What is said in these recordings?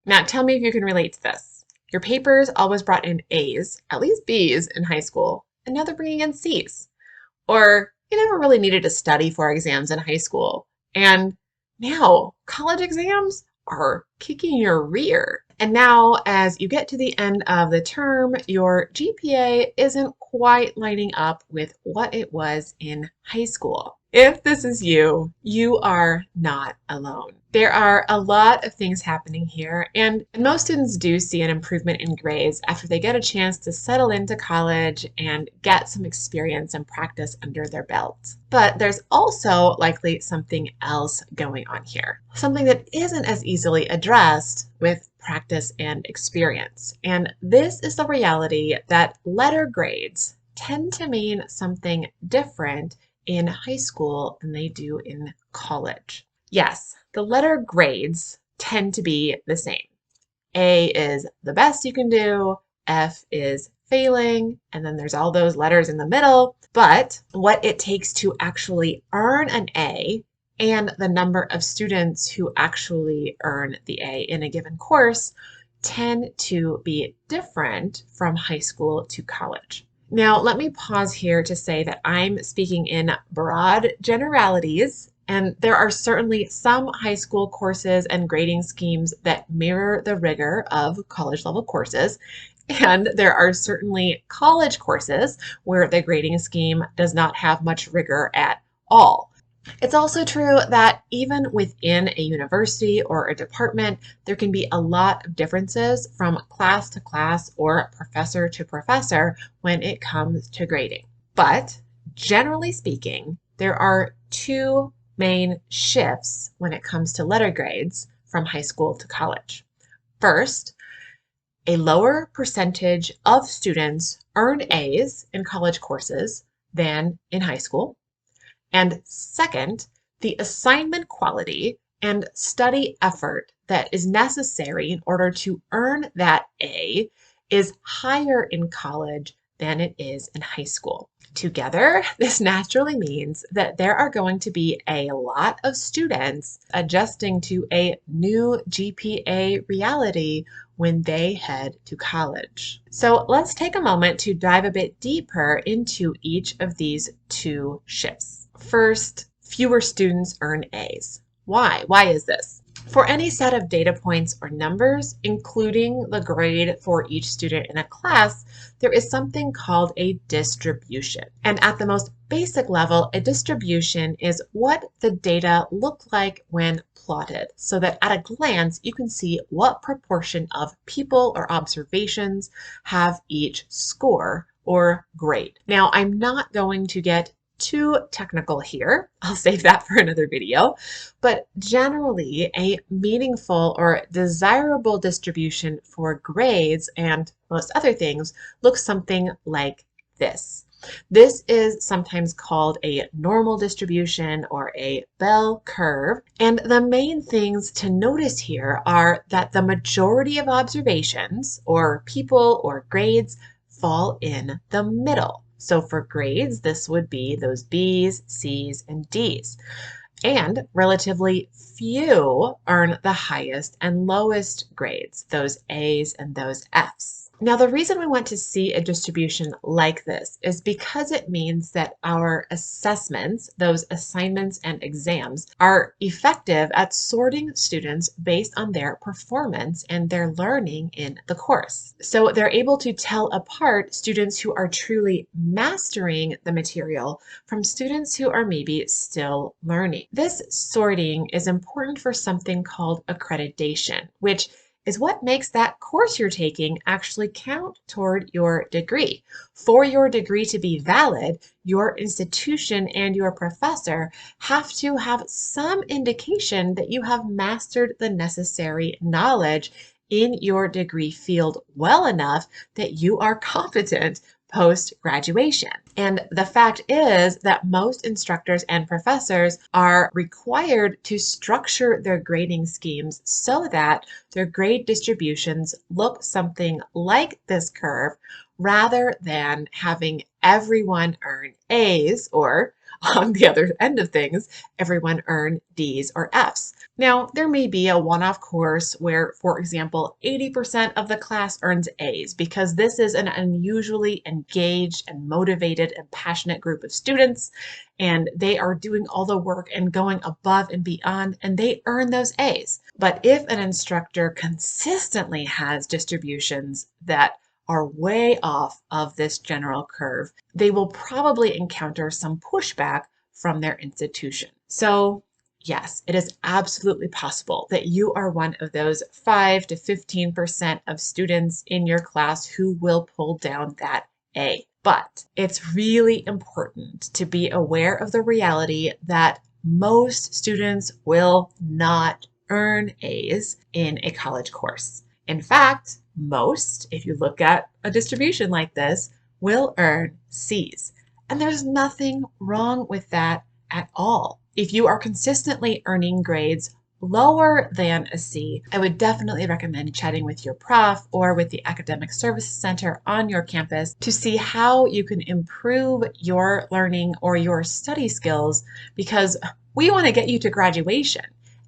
Now, tell me if you can relate to this. Your papers always brought in A's, at least B's in high school, and now they're bringing in C's. Or you never really needed to study for exams in high school. And now college exams are kicking your rear. And now, as you get to the end of the term, your GPA isn't quite lining up with what it was in high school. If this is you, you are not alone. There are a lot of things happening here, and most students do see an improvement in grades after they get a chance to settle into college and get some experience and practice under their belt. But there's also likely something else going on here, something that isn't as easily addressed with practice and experience. And this is the reality that letter grades tend to mean something different in high school than they do in college. Yes, the letter grades tend to be the same. A is the best you can do, F is failing, and then there's all those letters in the middle. But what it takes to actually earn an A and the number of students who actually earn the A in a given course tend to be different from high school to college. Now, let me pause here to say that I'm speaking in broad generalities, and there are certainly some high school courses and grading schemes that mirror the rigor of college level courses. And there are certainly college courses where the grading scheme does not have much rigor at all. It's also true that even within a university or a department, there can be a lot of differences from class to class or professor to professor when it comes to grading. But generally speaking, there are two main shifts when it comes to letter grades from high school to college. First, a lower percentage of students earn A's in college courses than in high school. And second, the assignment quality and study effort that is necessary in order to earn that A is higher in college than it is in high school. Together, this naturally means that there are going to be a lot of students adjusting to a new GPA reality when they head to college. So let's take a moment to dive a bit deeper into each of these two shifts. First, fewer students earn A's. Why? Why is this? For any set of data points or numbers, including the grade for each student in a class, there is something called a distribution. And at the most basic level, a distribution is what the data look like when plotted, so that at a glance you can see what proportion of people or observations have each score or grade. Now, I'm not going to get too technical here. I'll save that for another video. But generally, a meaningful or desirable distribution for grades and most other things looks something like this. This is sometimes called a normal distribution or a bell curve. And the main things to notice here are that the majority of observations or people or grades fall in the middle. So for grades, this would be those B's, C's, and D's. And relatively few earn the highest and lowest grades, those A's and those F's. Now, the reason we want to see a distribution like this is because it means that our assessments, those assignments and exams, are effective at sorting students based on their performance and their learning in the course. So they're able to tell apart students who are truly mastering the material from students who are maybe still learning. This sorting is important for something called accreditation, which is what makes that course you're taking actually count toward your degree. For your degree to be valid, your institution and your professor have to have some indication that you have mastered the necessary knowledge in your degree field well enough that you are competent post-graduation. And the fact is that most instructors and professors are required to structure their grading schemes so that their grade distributions look something like this curve rather than having everyone earn A's or on the other end of things, everyone earn D's or F's. Now, there may be a one-off course where, for example, 80% of the class earns A's because this is an unusually engaged and motivated and passionate group of students, and they are doing all the work and going above and beyond, and they earn those A's. But if an instructor consistently has distributions that are way off of this general curve, they will probably encounter some pushback from their institution. So yes, it is absolutely possible that you are one of those 5 to 15% of students in your class who will pull down that A. But it's really important to be aware of the reality that most students will not earn A's in a college course. In fact, most, if you look at a distribution like this, will earn C's. And there's nothing wrong with that at all. If you are consistently earning grades lower than a C, I would definitely recommend chatting with your prof or with the Academic Services Center on your campus to see how you can improve your learning or your study skills, because we want to get you to graduation.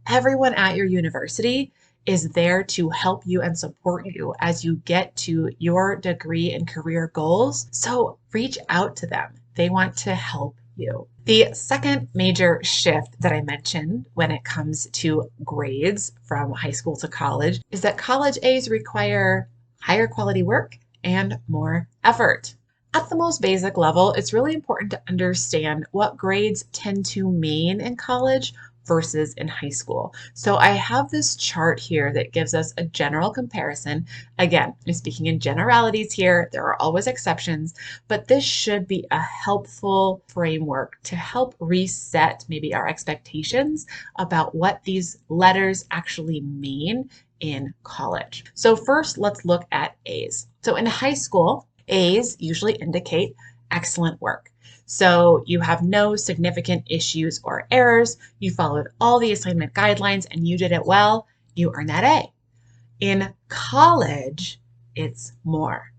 Everyone at your university is there to help you and support you as you get to your degree and career goals. So reach out to them. They want to help you. The second major shift that I mentioned when it comes to grades from high school to college is that college A's require higher quality work and more effort. At the most basic level, it's really important to understand what grades tend to mean in college versus in high school. So I have this chart here that gives us a general comparison. Again, I'm speaking in generalities here. There are always exceptions, but this should be a helpful framework to help reset maybe our expectations about what these letters actually mean in college. So first, let's look at A's. So in high school, A's usually indicate excellent work. So you have no significant issues or errors. You followed all the assignment guidelines and you did it well. You earn that A. In college, it's more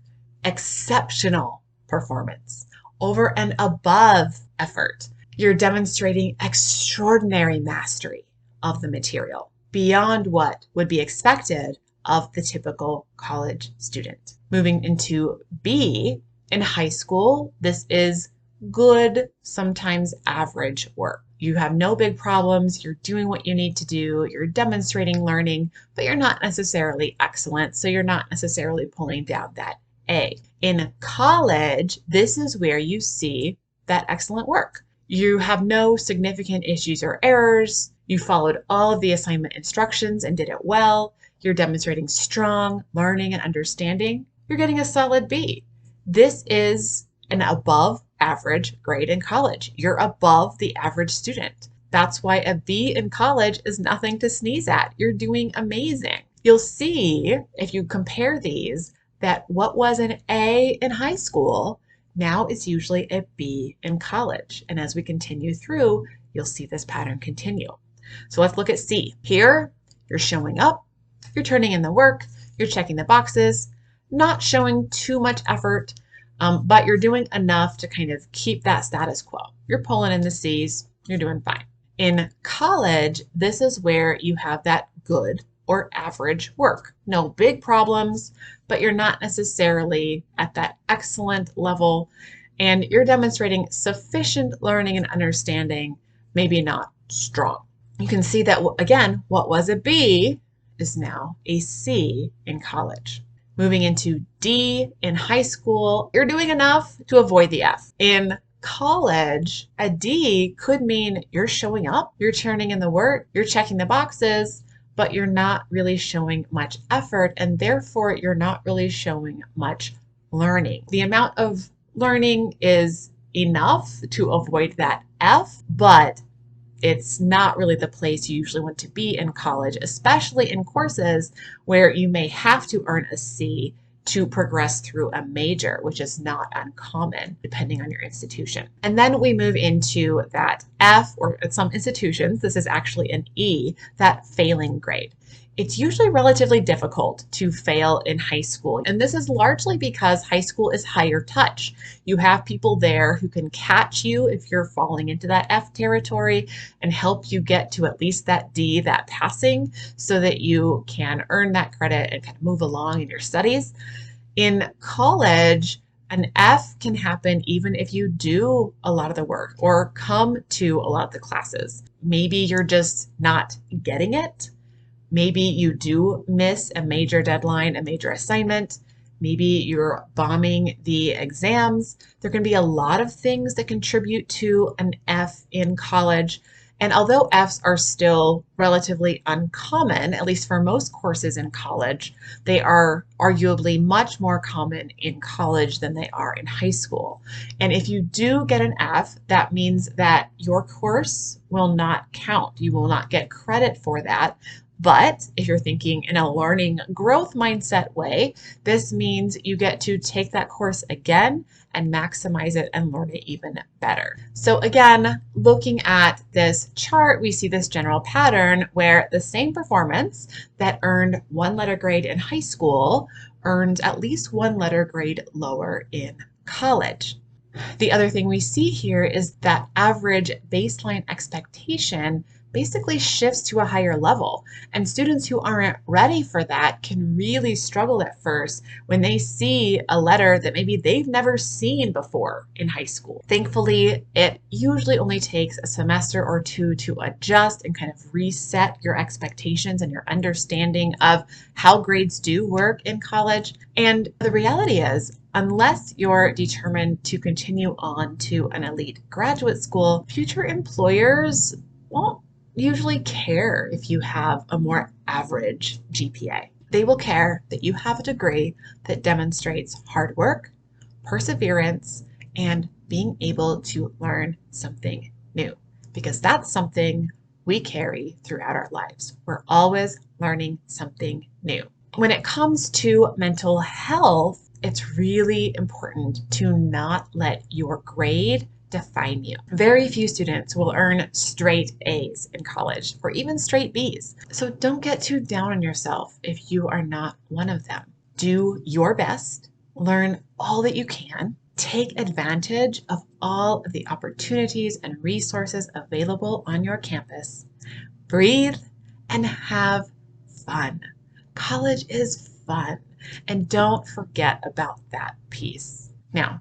exceptional performance, over and above effort. You're demonstrating extraordinary mastery of the material beyond what would be expected of the typical college student. Moving into B, in high school, this is good, sometimes average work. You have no big problems. You're doing what you need to do. You're demonstrating learning, but you're not necessarily excellent. So you're not necessarily pulling down that A. In college, this is where you see that excellent work. You have no significant issues or errors. You followed all of the assignment instructions and did it well. You're demonstrating strong learning and understanding. You're getting a solid B. This is an above average grade in college. You're above the average student. That's why a B in college is nothing to sneeze at. You're doing amazing. You'll see if you compare these that what was an A in high school now is usually a B in college. And as we continue through, you'll see this pattern continue. So let's look at C. Here, you're showing up, you're turning in the work, you're checking the boxes, not showing too much effort, but you're doing enough to kind of keep that status quo. You're pulling in the C's, you're doing fine. In college, this is where you have that good or average work. No big problems, but you're not necessarily at that excellent level, and you're demonstrating sufficient learning and understanding, maybe not strong. You can see that, again, what was a B is now a C in college. Moving into D, in high school, you're doing enough to avoid the F. In college, a D could mean you're showing up, you're turning in the work, you're checking the boxes, but you're not really showing much effort, and therefore you're not really showing much learning. The amount of learning is enough to avoid that F, but it's not really the place you usually want to be in college, especially in courses where you may have to earn a C to progress through a major, which is not uncommon depending on your institution. And then we move into that F, or at some institutions, this is actually an E, that failing grade. It's usually relatively difficult to fail in high school, and this is largely because high school is higher touch. You have people there who can catch you if you're falling into that F territory and help you get to at least that D, that passing, so that you can earn that credit and kind of move along in your studies. In college, an F can happen even if you do a lot of the work or come to a lot of the classes. Maybe you're just not getting it. Maybe you do miss a major deadline, a major assignment. Maybe you're bombing the exams. There can be a lot of things that contribute to an F in college. And although Fs are still relatively uncommon, at least for most courses in college, they are arguably much more common in college than they are in high school. And if you do get an F, that means that your course will not count. You will not get credit for that. But if you're thinking in a learning growth mindset way, this means you get to take that course again and maximize it and learn it even better. So again, looking at this chart, we see this general pattern where the same performance that earned one letter grade in high school earned at least one letter grade lower in college. The other thing we see here is that average baseline expectation basically shifts to a higher level. And students who aren't ready for that can really struggle at first when they see a letter that maybe they've never seen before in high school. Thankfully, it usually only takes a semester or two to adjust and kind of reset your expectations and your understanding of how grades do work in college. And the reality is, unless you're determined to continue on to an elite graduate school, future employers won't usually care if you have a more average GPA. They will care that you have a degree that demonstrates hard work, perseverance, and being able to learn something new, because that's something we carry throughout our lives. We're always learning something new. When it comes to mental health, it's really important to not let your grade define you. Very few students will earn straight A's in college or even straight B's. So don't get too down on yourself if you are not one of them. Do your best, learn all that you can, take advantage of all of the opportunities and resources available on your campus. Breathe and have fun. College is fun, and don't forget about that piece. Now,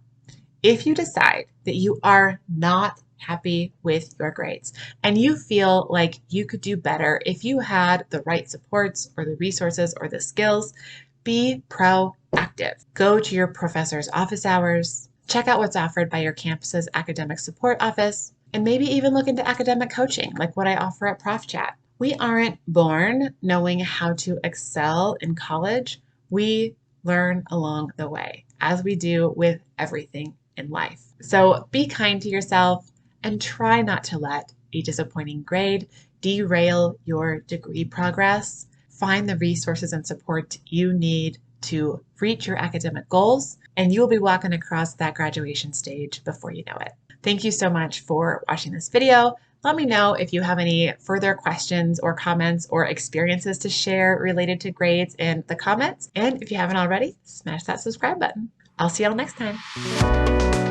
if you decide that you are not happy with your grades and you feel like you could do better if you had the right supports or the resources or the skills, be proactive. Go to your professor's office hours, check out what's offered by your campus's academic support office, and maybe even look into academic coaching like what I offer at Prof Chat. We aren't born knowing how to excel in college. We learn along the way, as we do with everything in life. So be kind to yourself and try not to let a disappointing grade derail your degree progress. Find the resources and support you need to reach your academic goals, and you'll be walking across that graduation stage before you know it. Thank you so much for watching this video. Let me know if you have any further questions or comments or experiences to share related to grades in the comments. And if you haven't already, smash that subscribe button. I'll see y'all next time.